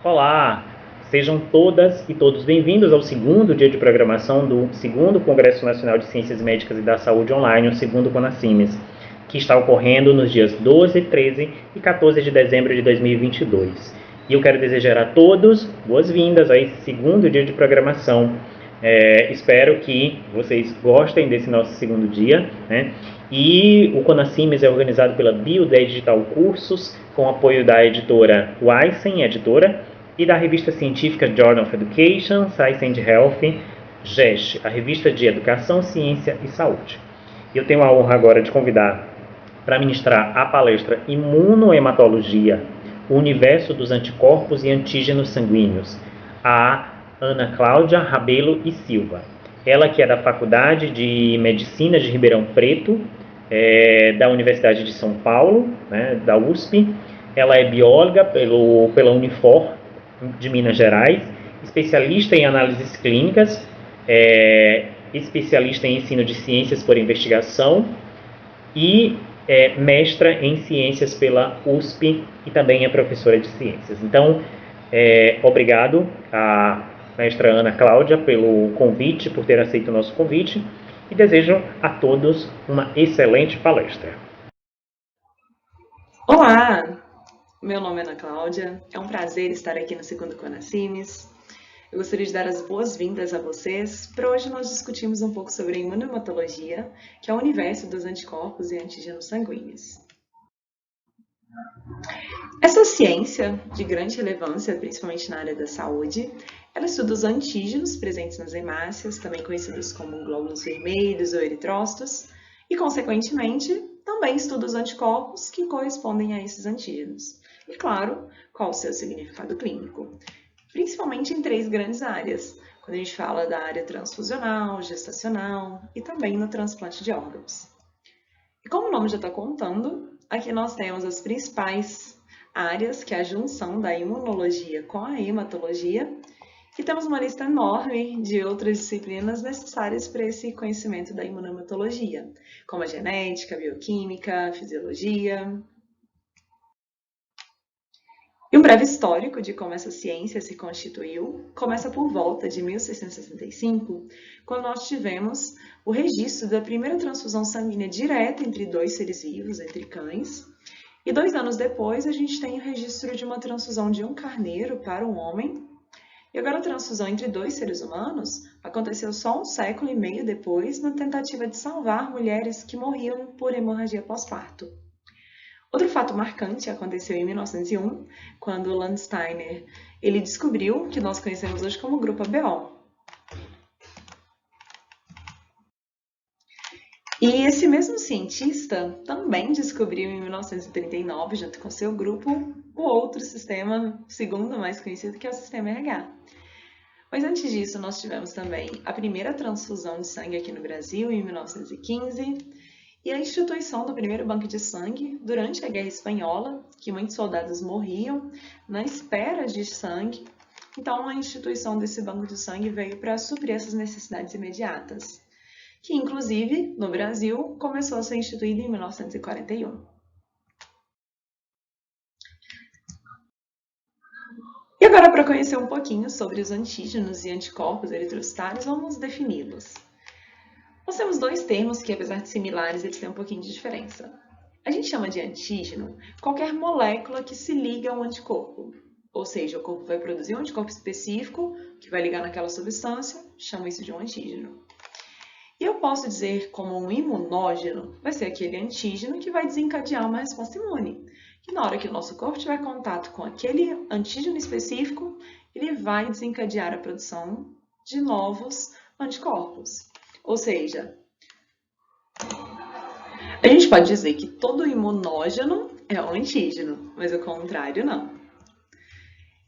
Olá, sejam todas e todos bem-vindos ao segundo dia de programação do segundo Congresso Nacional de Ciências Médicas e da Saúde Online, o segundo CONACIMES, que está ocorrendo nos dias 12, 13 e 14 de dezembro de 2022. E eu quero desejar a todos boas-vindas a esse segundo dia de programação. Espero que vocês gostem desse nosso segundo dia, né? E o CONACIMES é organizado pela Biodeia Digital Cursos, com apoio da editora Wysen, editora, e da revista científica Journal of Education, Science and Health, GESH, a revista de Educação, Ciência e Saúde. Eu tenho a honra agora de convidar para ministrar a palestra Imunohematologia, o universo dos anticorpos e antígenos sanguíneos, a Ana Cláudia Rabelo e Silva. Ela que é da Faculdade de Medicina de Ribeirão Preto, da Universidade de São Paulo, né, da USP. Ela é bióloga pela Unifor, de Minas Gerais, especialista em análises clínicas, especialista em ensino de ciências por investigação e mestra em ciências pela USP e também é professora de ciências. Então, obrigado a mestra Ana Cláudia pelo convite, por ter aceito o nosso convite, e desejo a todos uma excelente palestra. Olá, meu nome é Ana Cláudia, é um prazer estar aqui no segundo CONACIMES. Eu gostaria de dar as boas-vindas a vocês. Para hoje nós discutimos um pouco sobre a imunohematologia, que é o universo dos anticorpos e antígenos sanguíneos. Essa ciência, de grande relevância, principalmente na área da saúde, ela estuda os antígenos presentes nas hemácias, também conhecidos como glóbulos vermelhos ou eritrócitos, e, consequentemente, também estuda os anticorpos que correspondem a esses antígenos. E, claro, qual o seu significado clínico, principalmente em três grandes áreas, quando a gente fala da área transfusional, gestacional e também no transplante de órgãos. E como o nome já está contando, aqui nós temos as principais áreas, que é a junção da imunologia com a hematologia, e temos uma lista enorme de outras disciplinas necessárias para esse conhecimento da imunohematologia, como a genética, a bioquímica, a fisiologia. E um breve histórico de como essa ciência se constituiu começa por volta de 1665, quando nós tivemos o registro da primeira transfusão sanguínea direta entre dois seres vivos, entre cães, e 2 anos depois a gente tem o registro de uma transfusão de um carneiro para um homem. E agora a transfusão entre 2 seres humanos aconteceu só 1,5 séculos depois, na tentativa de salvar mulheres que morriam por hemorragia pós-parto. Outro fato marcante aconteceu em 1901, quando Landsteiner ele descobriu o que nós conhecemos hoje como grupo ABO. E esse mesmo cientista também descobriu em 1939, junto com seu grupo, o outro sistema, segundo mais conhecido, que é o sistema RH. Mas antes disso, nós tivemos também a primeira transfusão de sangue aqui no Brasil, em 1915, e a instituição do primeiro banco de sangue durante a Guerra Espanhola, que muitos soldados morriam na espera de sangue. Então, a instituição desse banco de sangue veio para suprir essas necessidades imediatas, que inclusive, no Brasil, começou a ser instituída em 1941. E agora, para conhecer um pouquinho sobre os antígenos e anticorpos eritrocitários, vamos defini-los. Nós temos 2 termos que, apesar de similares, eles têm um pouquinho de diferença. A gente chama de antígeno qualquer molécula que se liga a um anticorpo. Ou seja, o corpo vai produzir um anticorpo específico que vai ligar naquela substância, chama isso de um antígeno. E eu posso dizer como um imunógeno vai ser aquele antígeno que vai desencadear uma resposta imune. Que na hora que o nosso corpo tiver contato com aquele antígeno específico, ele vai desencadear a produção de novos anticorpos. Ou seja, a gente pode dizer que todo imunógeno é um antígeno, mas o contrário não.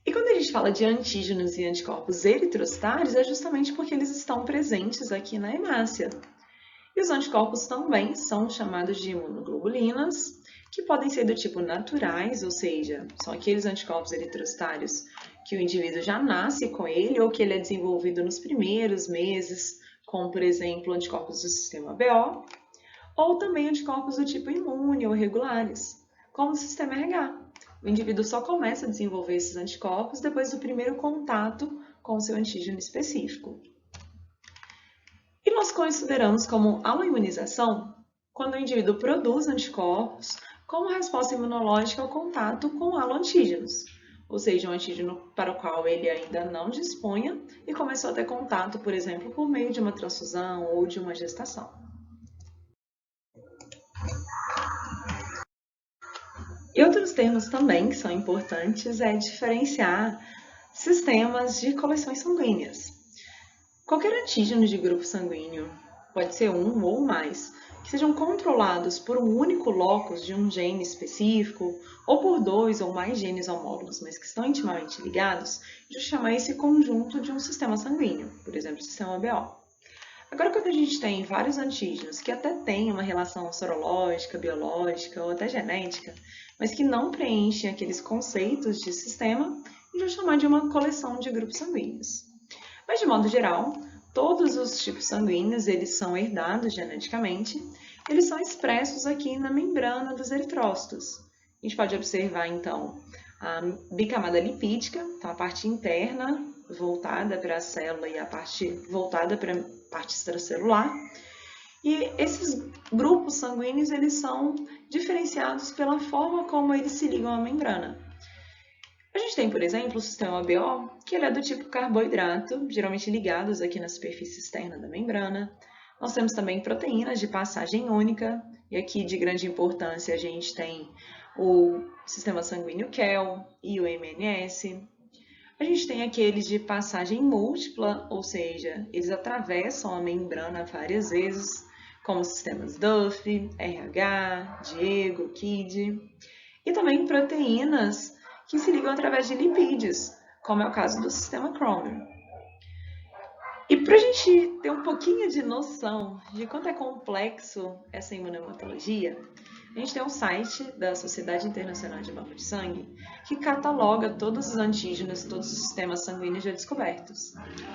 E quando a gente fala de antígenos e anticorpos eritrocitários, é justamente porque eles estão presentes aqui na hemácia. E os anticorpos também são chamados de imunoglobulinas, que podem ser do tipo naturais, ou seja, são aqueles anticorpos eritrocitários que o indivíduo já nasce com ele ou que ele é desenvolvido nos primeiros meses, como, por exemplo, anticorpos do sistema ABO, ou também anticorpos do tipo imune ou regulares, como o sistema RH, O indivíduo só começa a desenvolver esses anticorpos depois do primeiro contato com o seu antígeno específico. E nós consideramos como autoimunização quando o indivíduo produz anticorpos como resposta imunológica ao contato com haloantígenos, ou seja, um antígeno para o qual ele ainda não dispunha e começou a ter contato, por exemplo, por meio de uma transfusão ou de uma gestação. E outros termos também que são importantes é diferenciar sistemas de coleções sanguíneas. Qualquer antígeno de grupo sanguíneo, pode ser um ou mais, que sejam controlados por um único locus de um gene específico, ou por 2 ou mais genes homólogos, mas que estão intimamente ligados, a gente chama esse conjunto de um sistema sanguíneo, por exemplo, o sistema BO. Agora, quando a gente tem vários antígenos que até têm uma relação sorológica, biológica ou até genética, mas que não preenchem aqueles conceitos de sistema, a gente vai chamar de uma coleção de grupos sanguíneos. Mas, de modo geral, todos os tipos sanguíneos eles são herdados geneticamente, eles são expressos aqui na membrana dos eritrócitos. A gente pode observar, então, a bicamada lipídica, então a parte interna voltada para a célula e a parte voltada para a parte extracelular. E esses grupos sanguíneos eles são diferenciados pela forma como eles se ligam à membrana. A gente tem, por exemplo, o sistema BO, que ele é do tipo carboidrato, geralmente ligados aqui na superfície externa da membrana. Nós temos também proteínas de passagem única, e aqui de grande importância a gente tem o sistema sanguíneo KEL e o MNS. A gente tem aqueles de passagem múltipla, ou seja, eles atravessam a membrana várias vezes, como os sistemas Duff, RH, Diego, KID. E também proteínas que se ligam através de lipídios, como é o caso do sistema Chromium. E para a gente ter um pouquinho de noção de quanto é complexo essa imunohematologia, a gente tem um site da Sociedade Internacional de Banco de Sangue que cataloga todos os antígenos, todos os sistemas sanguíneos já descobertos.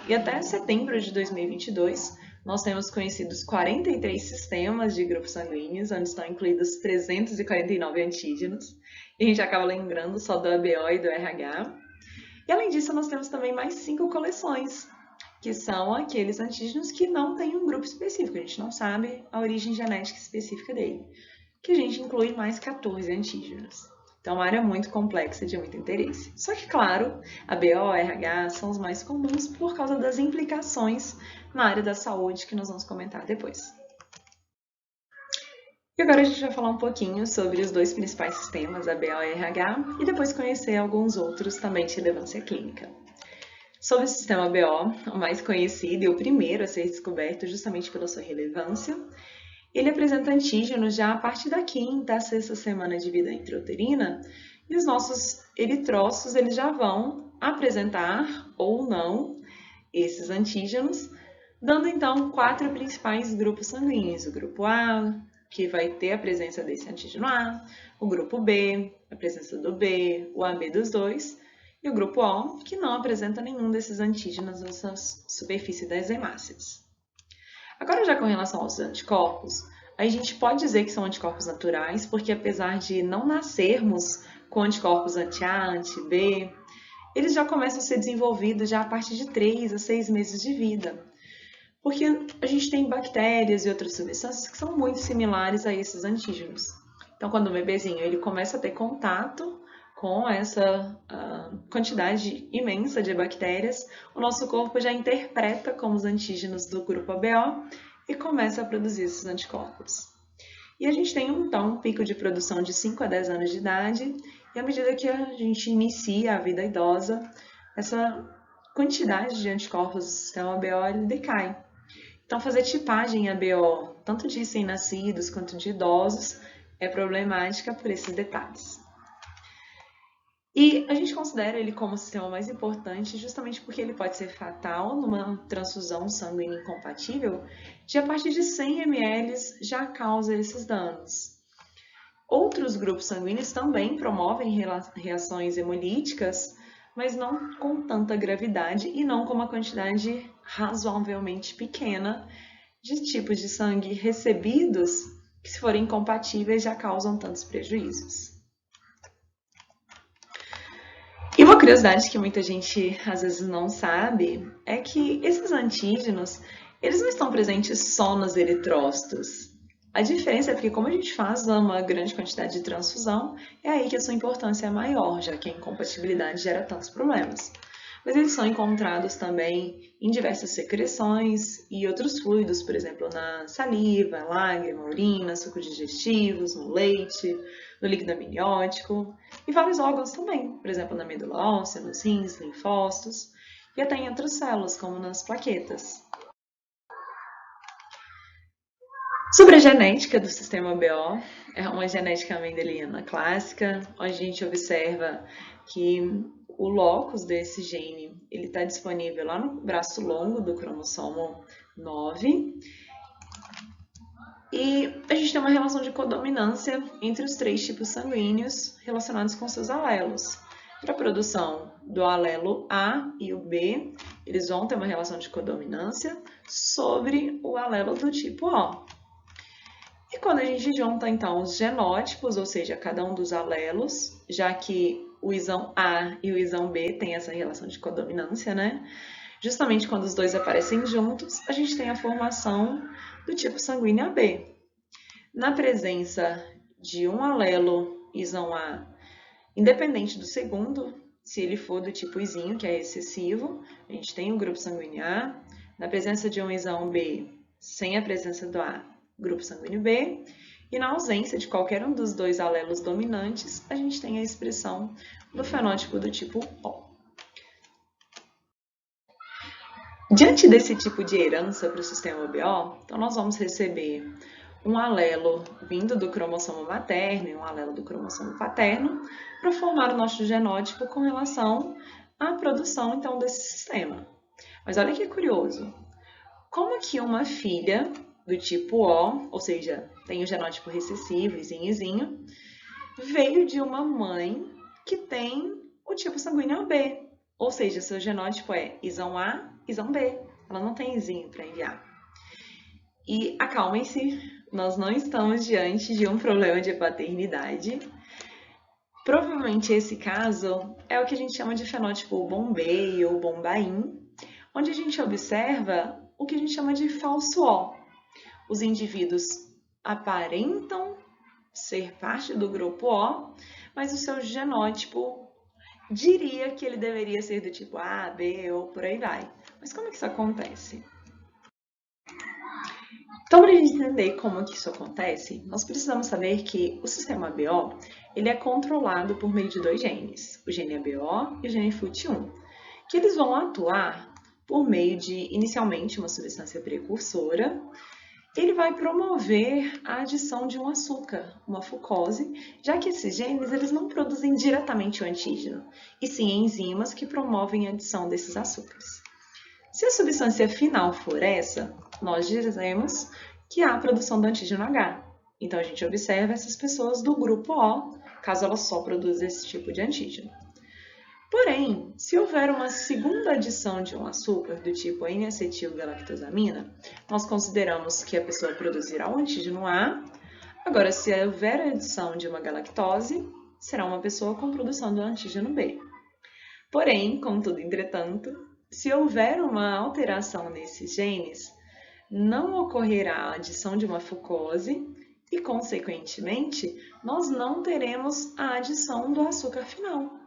E até setembro de 2022, nós temos conhecidos 43 sistemas de grupos sanguíneos, onde estão incluídos 349 antígenos. E a gente acaba lembrando só do ABO e do RH. E além disso, nós temos também mais 5 coleções, que são aqueles antígenos que não têm um grupo específico. A gente não sabe a origem genética específica dele, que a gente inclui mais 14 antígenos. Então, é uma área muito complexa de muito interesse. Só que, claro, ABO, RH são os mais comuns por causa das implicações na área da saúde que nós vamos comentar depois. E agora a gente vai falar um pouquinho sobre os dois principais sistemas, ABO e RH, e depois conhecer alguns outros também de relevância clínica. Sobre o sistema ABO, o mais conhecido e o primeiro a ser descoberto justamente pela sua relevância, ele apresenta antígenos já a partir da 5ª à 6ª semana de vida intrauterina, e os nossos eritrócitos eles já vão apresentar ou não esses antígenos, dando então 4 principais grupos sanguíneos. O grupo A, que vai ter a presença desse antígeno A, o grupo B, a presença do B, o AB dos dois, e o grupo O, que não apresenta nenhum desses antígenos nessa superfície das hemácias. Agora, já com relação aos anticorpos, a gente pode dizer que são anticorpos naturais, porque apesar de não nascermos com anticorpos anti-A, anti-B, eles já começam a ser desenvolvidos já a partir de 3 a 6 meses de vida. Porque a gente tem bactérias e outras substâncias que são muito similares a esses antígenos. Então, quando o bebezinho ele começa a ter contato com essa quantidade imensa de bactérias, o nosso corpo já interpreta como os antígenos do grupo ABO e começa a produzir esses anticorpos. E a gente tem então um pico de produção de 5 a 10 anos de idade, e à medida que a gente inicia a vida idosa, essa quantidade de anticorpos do sistema ABO ele decai. Então, fazer tipagem ABO, tanto de recém-nascidos quanto de idosos, é problemática por esses detalhes. E a gente considera ele como o sistema mais importante justamente porque ele pode ser fatal numa transfusão sanguínea incompatível, de a partir de 100 ml já causa esses danos. Outros grupos sanguíneos também promovem reações hemolíticas, mas não com tanta gravidade e não com uma quantidade razoavelmente pequena de tipos de sangue recebidos que, se forem incompatíveis, já causam tantos prejuízos. E uma curiosidade que muita gente às vezes não sabe é que esses antígenos, eles não estão presentes só nos eritrócitos. A diferença é porque como a gente faz uma grande quantidade de transfusão, é aí que a sua importância é maior, já que a incompatibilidade gera tantos problemas. Mas eles são encontrados também em diversas secreções e outros fluidos, por exemplo, na saliva, lágrima, urina, sucos digestivos, no leite, no líquido amniótico e vários órgãos também, por exemplo, na medula óssea, nos rins, linfócitos e até em outras células, como nas plaquetas. Sobre a genética do sistema BO, é uma genética mendeliana clássica, onde a gente observa que o locus desse gene está disponível lá no braço longo do cromossomo 9 e a gente tem uma relação de codominância entre os 3 tipos sanguíneos relacionados com seus alelos. Para a produção do alelo A e o B, eles vão ter uma relação de codominância sobre o alelo do tipo O. E quando a gente junta, então, os genótipos, ou seja, cada um dos alelos, já que o isão A e o isão B têm essa relação de codominância, né? Justamente quando os dois aparecem juntos, a gente tem a formação do tipo sanguíneo AB. Na presença de um alelo isão A, independente do segundo, se ele for do tipo izinho, que é recessivo, a gente tem o grupo sanguíneo A. Na presença de um isão B, sem a presença do A, grupo sanguíneo B, e na ausência de qualquer um dos dois alelos dominantes, a gente tem a expressão do fenótipo do tipo O. Diante desse tipo de herança para o sistema BO, então nós vamos receber um alelo vindo do cromossomo materno e um alelo do cromossomo paterno para formar o nosso genótipo com relação à produção então desse sistema. Mas olha que curioso, como que uma filha do tipo O, ou seja, tem o genótipo recessivo, izinho, veio de uma mãe que tem o tipo sanguíneo AB, ou seja, seu genótipo é isão A, isão B, ela não tem izinho para enviar. E acalmem-se, nós não estamos diante de um problema de paternidade. Provavelmente esse caso é o que a gente chama de fenótipo Bombay ou Bombaim, onde a gente observa o que a gente chama de falso O. Os indivíduos aparentam ser parte do grupo O, mas o seu genótipo diria que ele deveria ser do tipo A, B ou por aí vai. Mas como é que isso acontece? Então, para a gente entender como que isso acontece, nós precisamos saber que o sistema BO ele é controlado por meio de 2 genes, o gene ABO e o gene FUT1, que eles vão atuar por meio de, inicialmente, uma substância precursora. Ele vai promover a adição de um açúcar, uma fucose, já que esses genes eles não produzem diretamente o antígeno, e sim enzimas que promovem a adição desses açúcares. Se a substância final for essa, nós dizemos que há a produção do antígeno H. Então, a gente observa essas pessoas do grupo O, caso elas só produzam esse tipo de antígeno. Porém, se houver uma segunda adição de um açúcar do tipo N-acetilgalactosamina, nós consideramos que a pessoa produzirá o antígeno A. Agora, se houver a adição de uma galactose, será uma pessoa com produção do antígeno B. Porém, contudo, entretanto, se houver uma alteração nesses genes, não ocorrerá a adição de uma fucose e, consequentemente, nós não teremos a adição do açúcar final.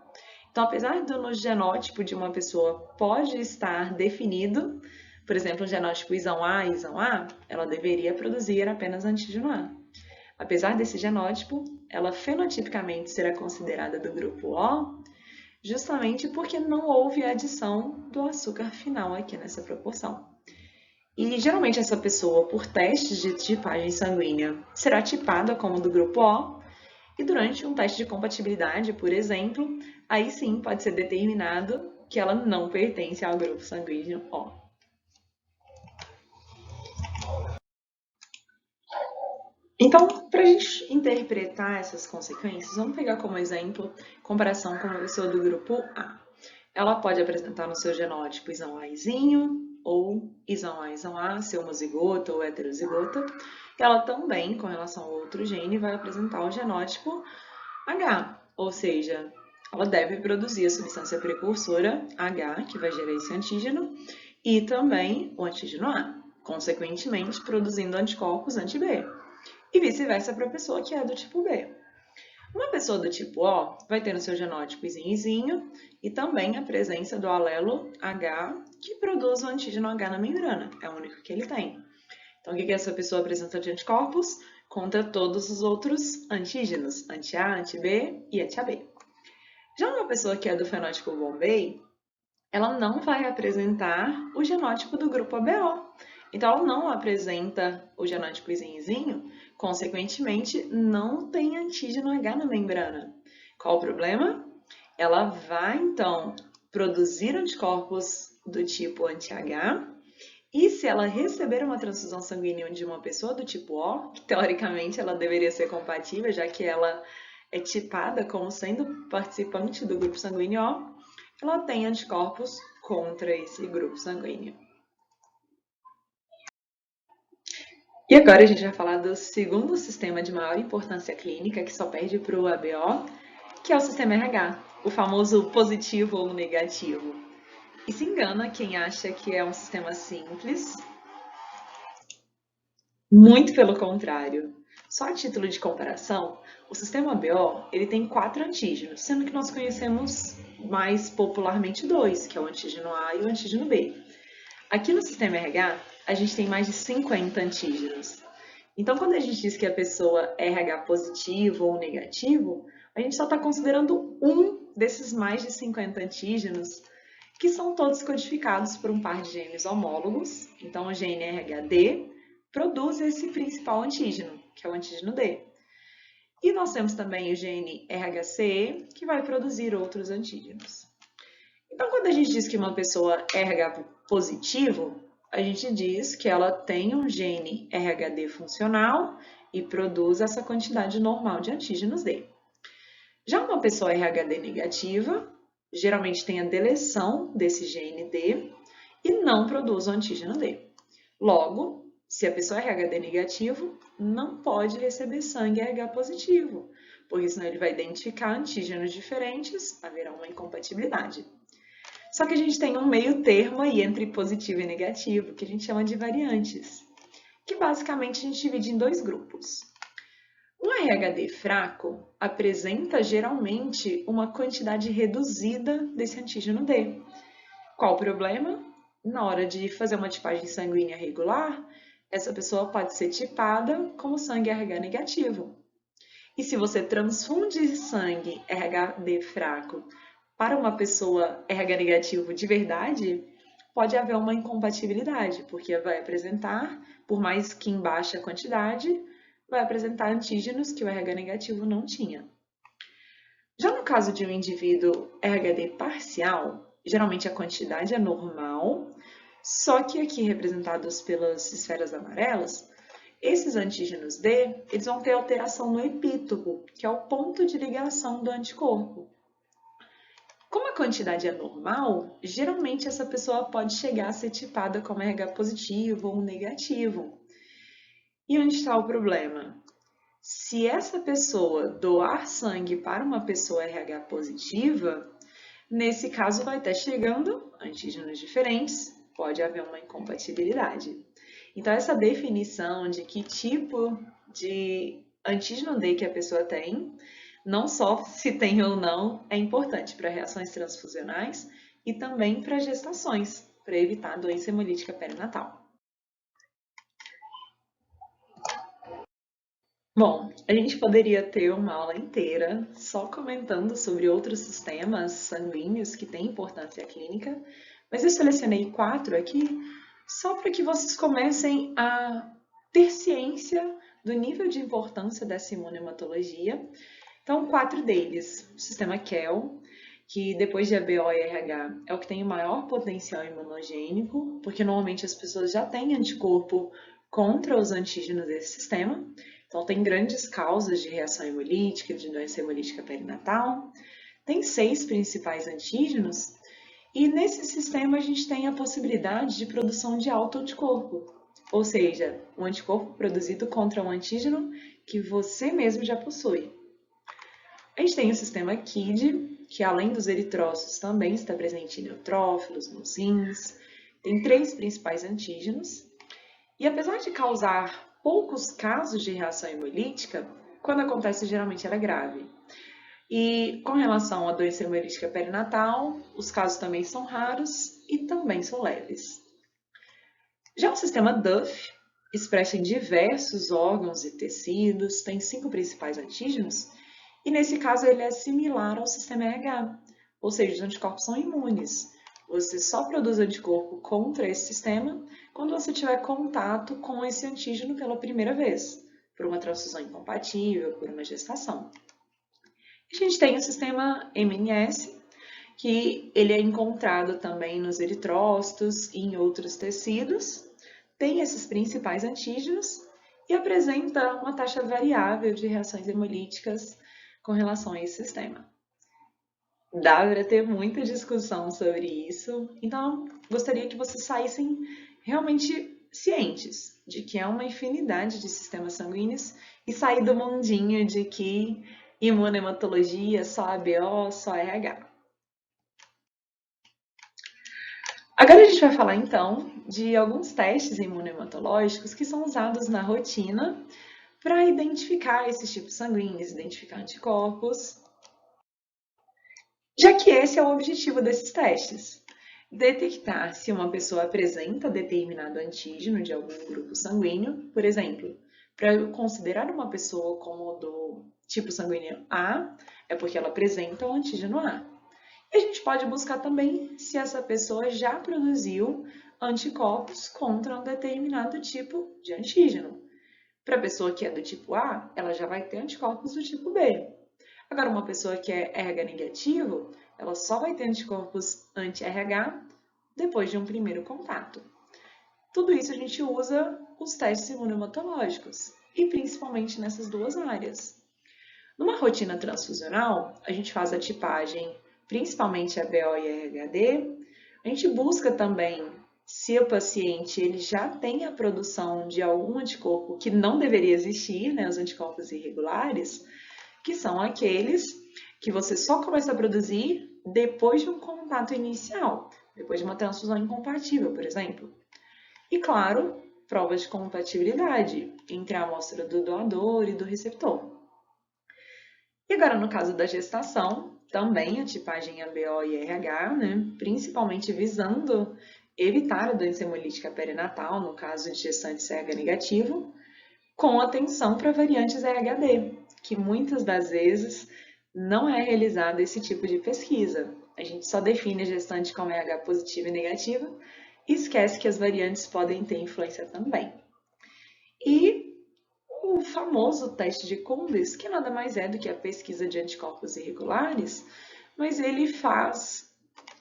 Então, apesar do genótipo de uma pessoa pode estar definido, por exemplo, o genótipo isão A, ela deveria produzir apenas antígeno A. Apesar desse genótipo, ela fenotipicamente será considerada do grupo O, justamente porque não houve a adição do açúcar final aqui nessa proporção. E geralmente essa pessoa, por testes de tipagem sanguínea, será tipada como do grupo O, e durante um teste de compatibilidade, por exemplo, aí sim pode ser determinado que ela não pertence ao grupo sanguíneo O. Então, para a gente interpretar essas consequências, vamos pegar como exemplo comparação com uma pessoa do grupo A. Ela pode apresentar no seu genótipo isão Azinho, ou isão A, ser homozigota ou heterozigota. Ela também, com relação ao outro gene, vai apresentar o genótipo H, ou seja, ela deve produzir a substância precursora H, que vai gerar esse antígeno, e também o antígeno A, consequentemente produzindo anticorpos anti-B. E vice-versa para a pessoa que é do tipo B. Uma pessoa do tipo O vai ter no seu genótipo izinho e também a presença do alelo H, que produz o antígeno H na membrana. É o único que ele tem. Então, o que essa pessoa apresenta de anticorpos? Contra todos os outros antígenos, anti-A, anti-B e anti-AB. Já uma pessoa que é do fenótipo Bombay, ela não vai apresentar o genótipo do grupo ABO. Então, ela não apresenta o genótipo izinho, consequentemente, não tem antígeno H na membrana. Qual o problema? Ela vai, então, produzir anticorpos do tipo anti-H, e se ela receber uma transfusão sanguínea de uma pessoa do tipo O, que teoricamente ela deveria ser compatível, já que ela é tipada como sendo participante do grupo sanguíneo O, ela tem anticorpos contra esse grupo sanguíneo. E agora a gente vai falar do segundo sistema de maior importância clínica, que só perde para o ABO, que é o sistema RH, o famoso positivo ou negativo. E se engana quem acha que é um sistema simples. Muito pelo contrário. Só a título de comparação, o sistema ABO ele tem 4 antígenos, sendo que nós conhecemos mais popularmente 2, que é o antígeno A e o antígeno B. Aqui no sistema RH, a gente tem mais de 50 antígenos. Então, quando a gente diz que a pessoa é RH positivo ou negativo, a gente só está considerando um desses mais de 50 antígenos, que são todos codificados por um par de genes homólogos. Então, o gene RHD produz esse principal antígeno, que é o antígeno D. E nós temos também o gene RHCE, que vai produzir outros antígenos. Então, quando a gente diz que uma pessoa é RH positivo, a gente diz que ela tem um gene RHD funcional e produz essa quantidade normal de antígenos D. Já uma pessoa RHD negativa, geralmente tem a deleção desse gene D e não produz o antígeno D. Logo, se a pessoa é RHD negativo, não pode receber sangue RH positivo, porque senão ele vai identificar antígenos diferentes, haverá uma incompatibilidade. Só que a gente tem um meio termo aí entre positivo e negativo, que a gente chama de variantes, que basicamente a gente divide em 2 grupos. Um RHD fraco apresenta geralmente uma quantidade reduzida desse antígeno D. Qual o problema? Na hora de fazer uma tipagem sanguínea regular, essa pessoa pode ser tipada como sangue RH negativo. E se você transfunde sangue RHD fraco para uma pessoa RH negativo de verdade, pode haver uma incompatibilidade, porque vai apresentar, por mais que em baixa quantidade, vai apresentar antígenos que o RH negativo não tinha. Já no caso de um indivíduo RHD parcial, geralmente a quantidade é normal, só que aqui representados pelas esferas amarelas, esses antígenos D, eles vão ter alteração no epítopo, que é o ponto de ligação do anticorpo. Como a quantidade é normal, geralmente essa pessoa pode chegar a ser tipada como RH positivo ou negativo. E onde está o problema? Se essa pessoa doar sangue para uma pessoa RH positiva, nesse caso vai estar chegando antígenos diferentes, pode haver uma incompatibilidade. Então, essa definição de que tipo de antígeno D que a pessoa tem, não só se tem ou não, é importante para reações transfusionais e também para gestações, para evitar a doença hemolítica perinatal. Bom, a gente poderia ter uma aula inteira só comentando sobre outros sistemas sanguíneos que têm importância clínica, mas eu selecionei 4 aqui só para que vocês comecem a ter ciência do nível de importância dessa imunohematologia. Então, 4 deles, o sistema KEL, que depois de ABO e RH é o que tem o maior potencial imunogênico, porque normalmente as pessoas já têm anticorpo contra os antígenos desse sistema. Então, tem grandes causas de reação hemolítica, de doença hemolítica perinatal. Tem 6 principais antígenos e nesse sistema a gente tem a possibilidade de produção de autoanticorpo, ou seja, um anticorpo produzido contra um antígeno que você mesmo já possui. A gente tem o sistema KID, que além dos eritrócitos também está presente em neutrófilos, nos rins. Tem 3 principais antígenos. E apesar de causar poucos casos de reação hemolítica, quando acontece geralmente ela é grave. E com relação à doença hemolítica perinatal, os casos também são raros e também são leves. Já o sistema Duff expressa em diversos órgãos e tecidos, tem 5 principais antígenos, e nesse caso ele é similar ao sistema RH, ou seja, os anticorpos são imunes. Você só produz anticorpo contra esse sistema quando você tiver contato com esse antígeno pela primeira vez, por uma transfusão incompatível, por uma gestação. A gente tem o sistema MNS, que ele é encontrado também nos eritrócitos e em outros tecidos, tem esses principais antígenos e apresenta uma taxa variável de reações hemolíticas com relação a esse sistema. Dá para ter muita discussão sobre isso, então gostaria que vocês saíssem realmente cientes de que é uma infinidade de sistemas sanguíneos e sair do mundinho de que imunohematologia, só ABO, só RH. Agora a gente vai falar então de alguns testes imunohematológicos que são usados na rotina para identificar esses tipos sanguíneos, identificar anticorpos, já que esse é o objetivo desses testes. Detectar se uma pessoa apresenta determinado antígeno de algum grupo sanguíneo, por exemplo, para eu considerar uma pessoa como do tipo sanguíneo A, é porque ela apresenta o antígeno A. E a gente pode buscar também se essa pessoa já produziu anticorpos contra um determinado tipo de antígeno. Para a pessoa que é do tipo A, ela já vai ter anticorpos do tipo B. Agora, uma pessoa que é RH negativo, ela só vai ter anticorpos anti-RH depois de um primeiro contato. Tudo isso a gente usa os testes imunohematológicos, e principalmente nessas duas áreas. Numa rotina transfusional, a gente faz a tipagem, principalmente ABO e RHD. A gente busca também se o paciente ele já tem a produção de algum anticorpo que não deveria existir, né, os anticorpos irregulares, que são aqueles que você só começa a produzir depois de um contato inicial, depois de uma transfusão incompatível, por exemplo. E, claro, provas de compatibilidade entre a amostra do doador e do receptor. E agora, no caso da gestação, também a tipagem ABO e RH, né, principalmente visando evitar a doença hemolítica perinatal, no caso de gestantes RH negativo, com atenção para variantes RHD, que muitas das vezes não é realizado esse tipo de pesquisa. A gente só define a gestante como RH positiva e negativa e esquece que as variantes podem ter influência também. E o famoso teste de Cumbis, que nada mais é do que a pesquisa de anticorpos irregulares, mas ele faz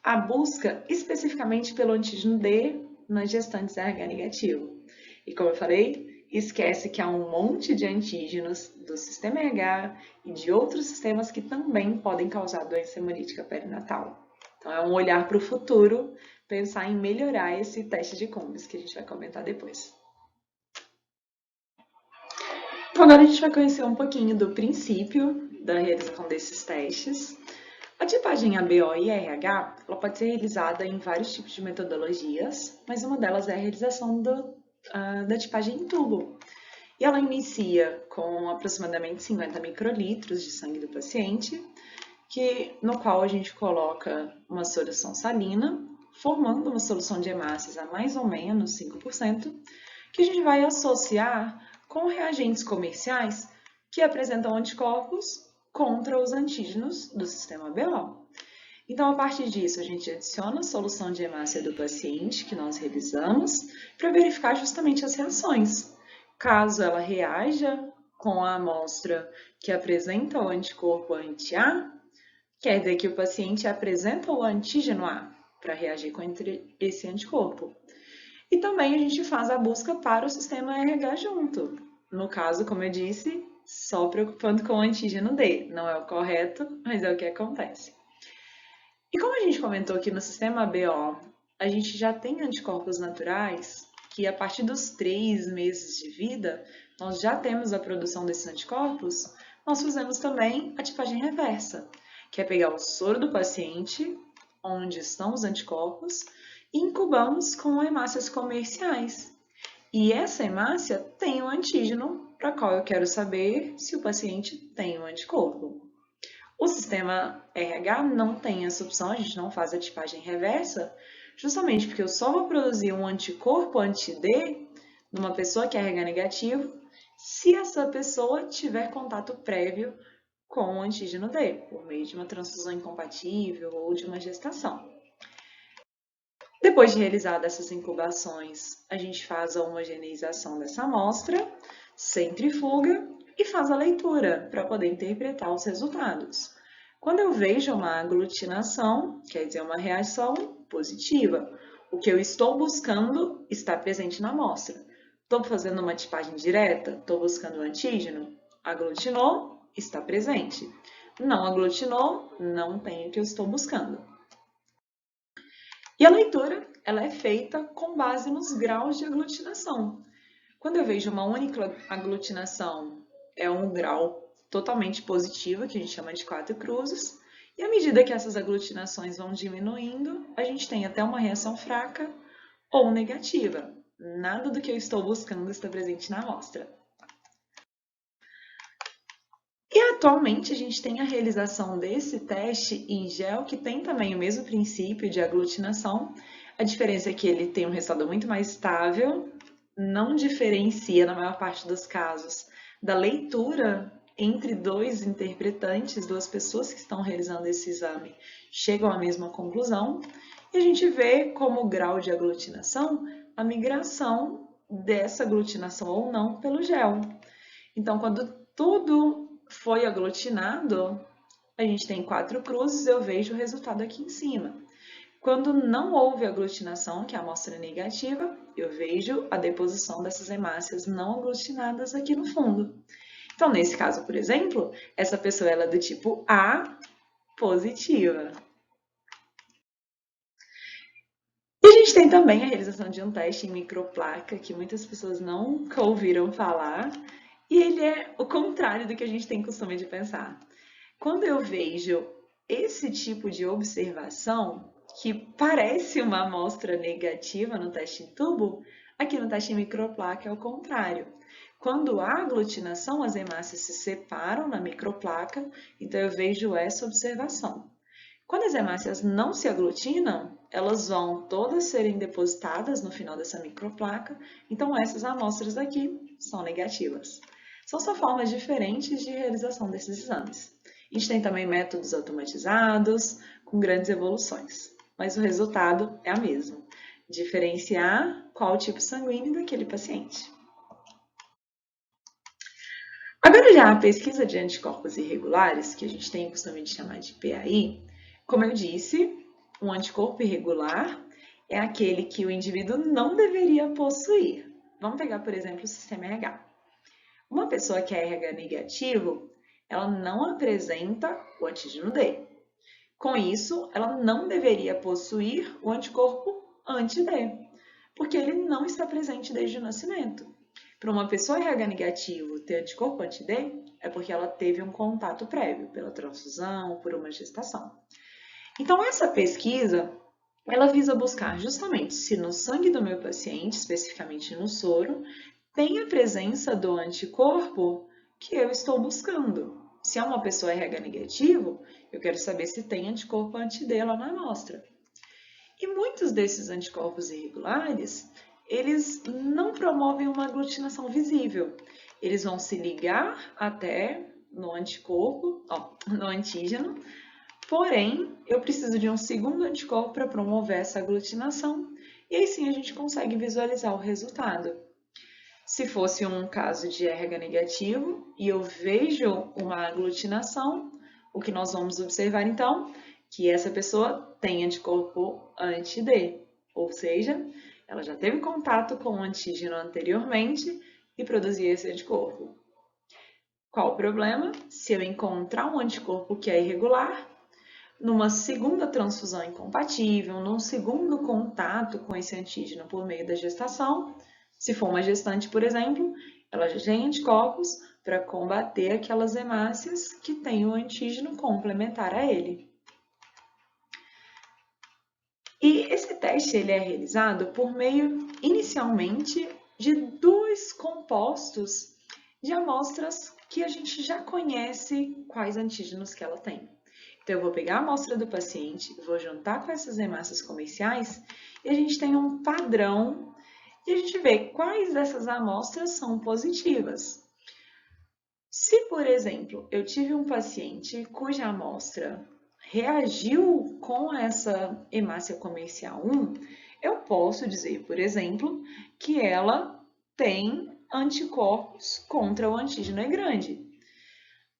a busca especificamente pelo antígeno D nas gestantes RH negativo. E como eu falei, esquece que há um monte de antígenos do sistema RH e de outros sistemas que também podem causar doença hemolítica perinatal. Então é um olhar para o futuro, pensar em melhorar esse teste de Cumbis, que a gente vai comentar depois. Então agora a gente vai conhecer um pouquinho do princípio da realização desses testes. A tipagem ABO e RH ela pode ser realizada em vários tipos de metodologias, mas uma delas é a realização da tipagem em tubo. E ela inicia com aproximadamente 50 microlitros de sangue do paciente, no qual a gente coloca uma solução salina, formando uma solução de hemácias a mais ou menos 5%, que a gente vai associar com reagentes comerciais que apresentam anticorpos contra os antígenos do sistema ABO. Então, a partir disso, a gente adiciona a solução de hemácia do paciente que nós realizamos para verificar justamente as reações. Caso ela reaja com a amostra que apresenta o anticorpo anti-A, quer dizer que o paciente apresenta o antígeno A para reagir contra esse anticorpo. E também a gente faz a busca para o sistema RH junto. No caso, como eu disse, só preocupando com o antígeno D. Não é o correto, mas é o que acontece. E como a gente comentou aqui no sistema ABO, a gente já tem anticorpos naturais que a partir dos 3 meses de vida, nós já temos a produção desses anticorpos, nós fazemos também a tipagem reversa, que é pegar o soro do paciente, onde estão os anticorpos, e incubamos com hemácias comerciais. E essa hemácia tem um antígeno para qual eu quero saber se o paciente tem um anticorpo. O sistema RH não tem essa opção, a gente não faz a tipagem reversa, justamente porque eu só vou produzir um anticorpo anti-D numa pessoa que é RH negativo se essa pessoa tiver contato prévio com o antígeno D, por meio de uma transfusão incompatível ou de uma gestação. Depois de realizadas essas incubações, a gente faz a homogeneização dessa amostra, centrifuga e faz a leitura para poder interpretar os resultados. Quando eu vejo uma aglutinação, quer dizer uma reação positiva, o que eu estou buscando está presente na amostra. Estou fazendo uma tipagem direta, estou buscando o antígeno, aglutinou, está presente. Não aglutinou, não tem o que eu estou buscando. E a leitura, ela é feita com base nos graus de aglutinação. Quando eu vejo uma única aglutinação, é um grau totalmente positivo, que a gente chama de 4 cruzes, e à medida que essas aglutinações vão diminuindo, a gente tem até uma reação fraca ou negativa. Nada do que eu estou buscando está presente na amostra. E atualmente a gente tem a realização desse teste em gel, que tem também o mesmo princípio de aglutinação. A diferença é que ele tem um resultado muito mais estável, não diferencia, na maior parte dos casos, da leitura entre dois interpretantes, duas pessoas que estão realizando esse exame, chegam à mesma conclusão. E a gente vê como grau de aglutinação a migração dessa aglutinação ou não pelo gel. Então, quando tudo foi aglutinado, a gente tem 4 cruzes, eu vejo o resultado aqui em cima. Quando não houve aglutinação, que é a amostra negativa, eu vejo a deposição dessas hemácias não aglutinadas aqui no fundo. Então, nesse caso, por exemplo, essa pessoa ela é do tipo A positiva. E a gente tem também a realização de um teste em microplaca, que muitas pessoas nunca ouviram falar, e ele é o contrário do que a gente tem costume de pensar. Quando eu vejo esse tipo de observação, que parece uma amostra negativa no teste em tubo, aqui no teste em microplaca é o contrário. Quando há aglutinação, as hemácias se separam na microplaca, então eu vejo essa observação. Quando as hemácias não se aglutinam, elas vão todas serem depositadas no final dessa microplaca, então essas amostras aqui são negativas. São só formas diferentes de realização desses exames. A gente tem também métodos automatizados, com grandes evoluções, mas o resultado é a mesma: diferenciar qual o tipo sanguíneo daquele paciente. Agora já a pesquisa de anticorpos irregulares, que a gente tem o costume de chamar de PAI, como eu disse, um anticorpo irregular é aquele que o indivíduo não deveria possuir. Vamos pegar, por exemplo, o sistema RH. Uma pessoa que é RH negativo, ela não apresenta o antígeno D. Com isso, ela não deveria possuir o anticorpo anti-D, porque ele não está presente desde o nascimento. Para uma pessoa RH negativo ter anticorpo anti-D, é porque ela teve um contato prévio, pela transfusão, por uma gestação. Então, essa pesquisa, ela visa buscar justamente se no sangue do meu paciente, especificamente no soro, tem a presença do anticorpo que eu estou buscando. Se é uma pessoa RH negativo, eu quero saber se tem anticorpo anti-D lá na amostra. E muitos desses anticorpos irregulares, eles não promovem uma aglutinação visível. Eles vão se ligar até no anticorpo, no antígeno, porém, eu preciso de um segundo anticorpo para promover essa aglutinação, e aí sim a gente consegue visualizar o resultado. Se fosse um caso de RH negativo e eu vejo uma aglutinação, o que nós vamos observar então? Que essa pessoa tem anticorpo anti-D, ou seja, ela já teve contato com o antígeno anteriormente e produzia esse anticorpo. Qual o problema? Se eu encontrar um anticorpo que é irregular, numa segunda transfusão incompatível, num segundo contato com esse antígeno por meio da gestação, se for uma gestante, por exemplo, ela já tem anticorpos, para combater aquelas hemácias que têm o antígeno complementar a ele. E esse teste ele é realizado por meio, inicialmente, de 2 compostos de amostras que a gente já conhece quais antígenos que ela tem. Então, eu vou pegar a amostra do paciente, vou juntar com essas hemácias comerciais e a gente tem um padrão e a gente vê quais dessas amostras são positivas. Se, por exemplo, eu tive um paciente cuja amostra reagiu com essa hemácia comercial 1, eu posso dizer, por exemplo, que ela tem anticorpos contra o antígeno E grande.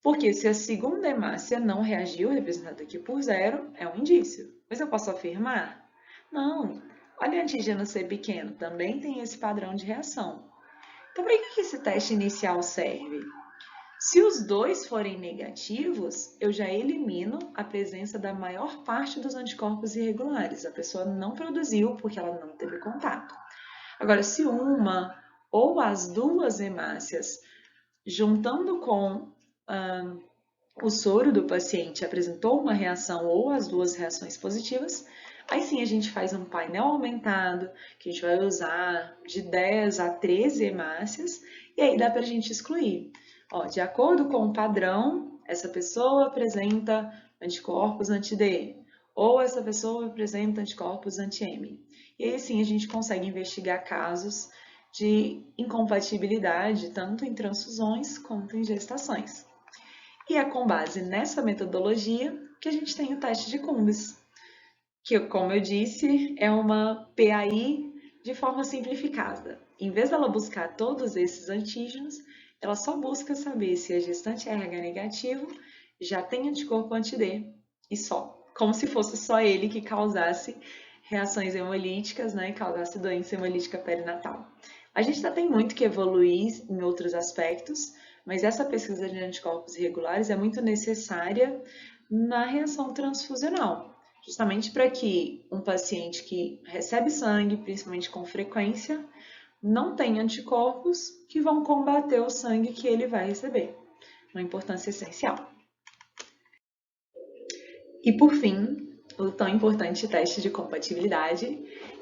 Porque se a segunda hemácia não reagiu, representada aqui por 0, é um indício. Mas eu posso afirmar? Não. Olha o antígeno C pequeno, também tem esse padrão de reação. Então, para que esse teste inicial serve? Se os 2 forem negativos, eu já elimino a presença da maior parte dos anticorpos irregulares. A pessoa não produziu porque ela não teve contato. Agora, se uma ou as 2 hemácias, juntando com o soro do paciente, apresentou uma reação ou as 2 reações positivas, aí sim a gente faz um painel aumentado, que a gente vai usar de 10 a 13 hemácias, e aí dá para a gente excluir. Ó, de acordo com o padrão, essa pessoa apresenta anticorpos anti-D, ou essa pessoa apresenta anticorpos anti-M. E aí sim a gente consegue investigar casos de incompatibilidade, tanto em transfusões quanto em gestações. E é com base nessa metodologia que a gente tem o teste de Cumbis, que, como eu disse, é uma PAI de forma simplificada. Em vez dela buscar todos esses antígenos, ela só busca saber se a gestante RH negativo já tem anticorpo anti-D e só, como se fosse só ele que causasse reações hemolíticas, né, causasse doença hemolítica perinatal. A gente ainda tem muito que evoluir em outros aspectos, mas essa pesquisa de anticorpos irregulares é muito necessária na reação transfusional, justamente para que um paciente que recebe sangue, principalmente com frequência, não tenha anticorpos que vão combater o sangue que ele vai receber. Uma importância essencial. E por fim, o tão importante teste de compatibilidade,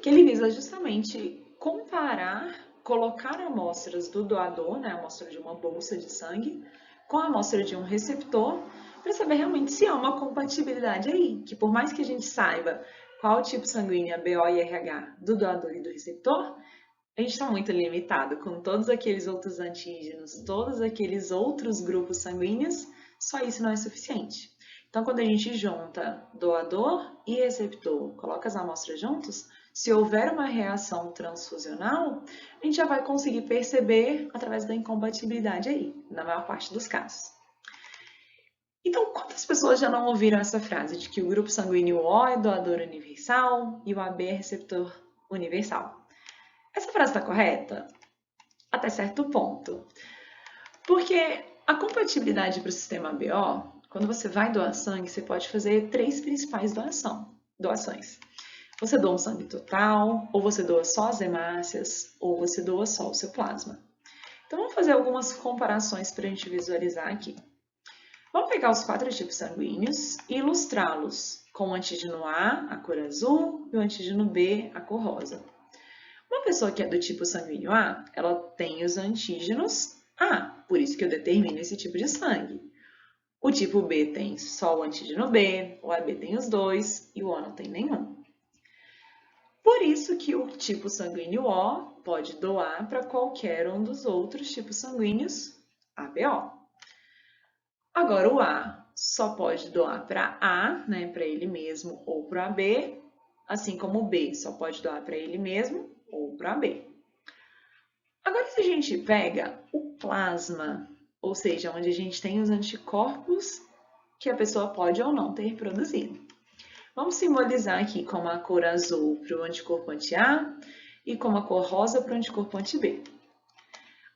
que ele visa justamente comparar, colocar amostras do doador, né, a amostra de uma bolsa de sangue, com a amostra de um receptor, para saber realmente se há uma compatibilidade aí, que por mais que a gente saiba qual o tipo sanguíneo, BO e RH do doador e do receptor, a gente está muito limitado com todos aqueles outros antígenos, todos aqueles outros grupos sanguíneos, só isso não é suficiente. Então, quando a gente junta doador e receptor, coloca as amostras juntos, se houver uma reação transfusional, a gente já vai conseguir perceber através da incompatibilidade aí, na maior parte dos casos. Então, quantas pessoas já não ouviram essa frase de que o grupo sanguíneo O é doador universal e o AB é receptor universal? Essa frase está correta? Até certo ponto. Porque a compatibilidade para o sistema BO, quando você vai doar sangue, você pode fazer 3 principais doações. Você doa um sangue total, ou você doa só as hemácias, ou você doa só o seu plasma. Então, vamos fazer algumas comparações para a gente visualizar aqui. Vamos pegar os 4 tipos sanguíneos e ilustrá-los com o antígeno A, a cor azul, e o antígeno B, a cor rosa. Uma pessoa que é do tipo sanguíneo A, ela tem os antígenos A, por isso que eu determino esse tipo de sangue. O tipo B tem só o antígeno B, o AB tem os 2 e o O não tem nenhum. Por isso que o tipo sanguíneo O pode doar para qualquer um dos outros tipos sanguíneos ABO. Agora o A só pode doar para A, né, para ele mesmo ou para AB, assim como o B só pode doar para ele mesmo ou para AB. Agora, se a gente pega o plasma, ou seja, onde a gente tem os anticorpos que a pessoa pode ou não ter produzido. Vamos simbolizar aqui com a cor azul para o anticorpo anti-A e com a cor rosa para o anticorpo anti-B.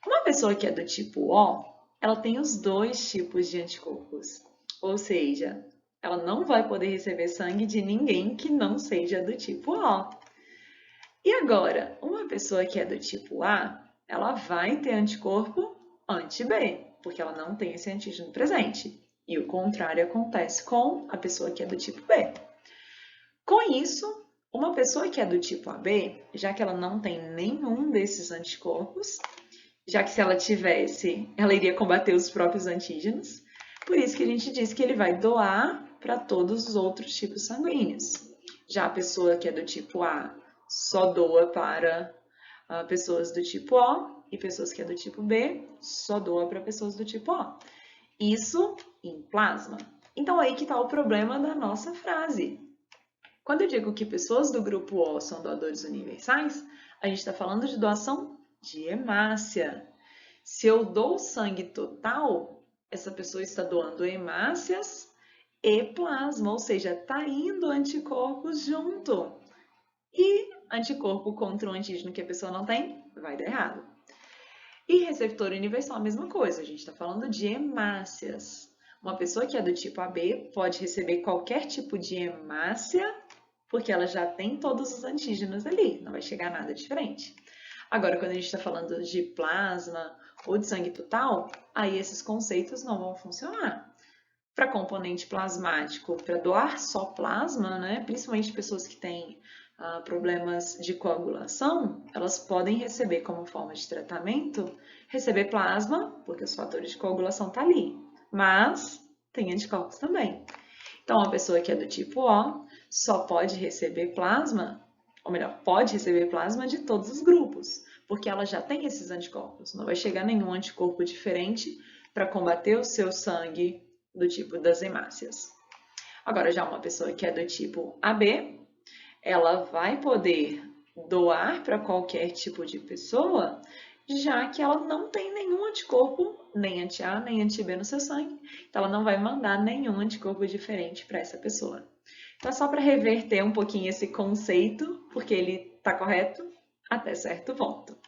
Uma pessoa que é do tipo O, ela tem os 2 tipos de anticorpos, ou seja, ela não vai poder receber sangue de ninguém que não seja do tipo O. E agora, uma pessoa que é do tipo A, ela vai ter anticorpo anti-B, porque ela não tem esse antígeno presente. E o contrário acontece com a pessoa que é do tipo B. Com isso, uma pessoa que é do tipo AB, já que ela não tem nenhum desses anticorpos, já que se ela tivesse, ela iria combater os próprios antígenos, por isso que a gente diz que ele vai doar para todos os outros tipos sanguíneos. Já a pessoa que é do tipo A só doa para pessoas do tipo O, e pessoas que é do tipo B só doa para pessoas do tipo O. Isso em plasma. Então aí que está o problema da nossa frase. Quando eu digo que pessoas do grupo O são doadores universais, a gente está falando de doação de hemácia. Se eu dou sangue total, essa pessoa está doando hemácias e plasma, ou seja, está indo anticorpos junto. E anticorpo contra um antígeno que a pessoa não tem, vai dar errado. E receptor universal, a mesma coisa, a gente está falando de hemácias. Uma pessoa que é do tipo AB pode receber qualquer tipo de hemácia, porque ela já tem todos os antígenos ali, não vai chegar nada diferente. Agora, quando a gente está falando de plasma ou de sangue total, aí esses conceitos não vão funcionar. Para componente plasmático, para doar só plasma, né, principalmente pessoas que têm problemas de coagulação, elas podem receber como forma de tratamento, receber plasma, porque os fatores de coagulação estão ali, mas tem anticorpos também. Então, a pessoa que é do tipo O só pode receber plasma, ou melhor, pode receber plasma de todos os grupos, porque ela já tem esses anticorpos. Não vai chegar nenhum anticorpo diferente para combater o seu sangue do tipo das hemácias. Agora, já uma pessoa que é do tipo AB, ela vai poder doar para qualquer tipo de pessoa, já que ela não tem nenhum anticorpo, nem anti-A, nem anti-B no seu sangue, então ela não vai mandar nenhum anticorpo diferente para essa pessoa. Então, é só para reverter um pouquinho esse conceito, porque ele está correto até certo ponto.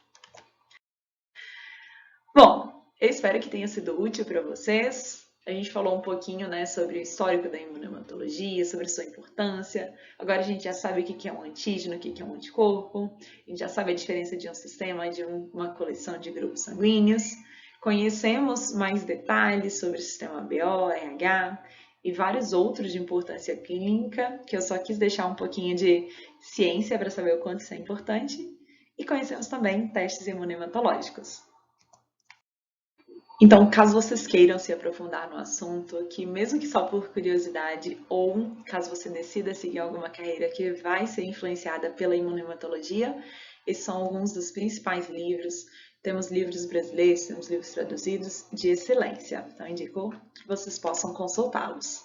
Bom, eu espero que tenha sido útil para vocês. A gente falou um pouquinho, né, sobre o histórico da imunohematologia, sobre a sua importância. Agora a gente já sabe o que é um antígeno, o que é um anticorpo. A gente já sabe a diferença de um sistema e de uma coleção de grupos sanguíneos. Conhecemos mais detalhes sobre o sistema BO, RH e vários outros de importância clínica, que eu só quis deixar um pouquinho de ciência para saber o quanto isso é importante. E conhecemos também testes imunohematológicos. Então, caso vocês queiram se aprofundar no assunto, que mesmo que só por curiosidade, ou caso você decida seguir alguma carreira que vai ser influenciada pela imunohematologia, esses são alguns dos principais livros. Temos livros brasileiros, temos livros traduzidos de excelência. Então, indico que vocês possam consultá-los.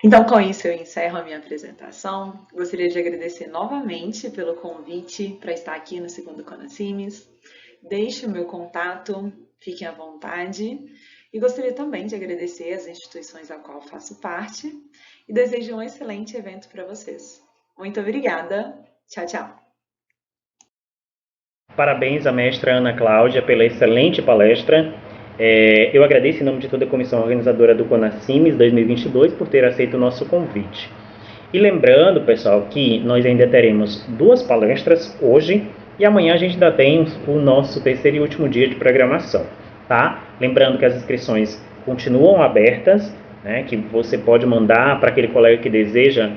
Então, com isso, eu encerro a minha apresentação. Gostaria de agradecer novamente pelo convite para estar aqui no segundo Conacimes. Deixe o meu contato, fiquem à vontade. E gostaria também de agradecer às instituições a qual faço parte e desejo um excelente evento para vocês. Muito obrigada. Tchau, tchau. Parabéns à mestra Ana Cláudia pela excelente palestra. Eu agradeço em nome de toda a comissão organizadora do Conacimes 2022 por ter aceito o nosso convite. E lembrando, pessoal, que nós ainda teremos 2 palestras hoje e amanhã a gente ainda tem o nosso terceiro e último dia de programação, tá? Lembrando que as inscrições continuam abertas, né? Que você pode mandar para aquele colega que deseja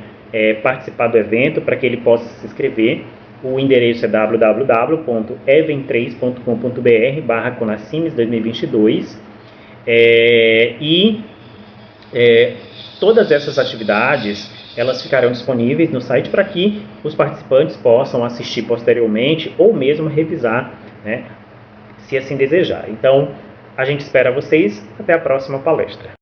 participar do evento, para que ele possa se inscrever. O endereço é www.even3.com.br/Conacimes 2022 todas essas atividades elas ficarão disponíveis no site para que os participantes possam assistir posteriormente ou mesmo revisar, né, se assim desejar. Então, a gente espera vocês. Até a próxima palestra.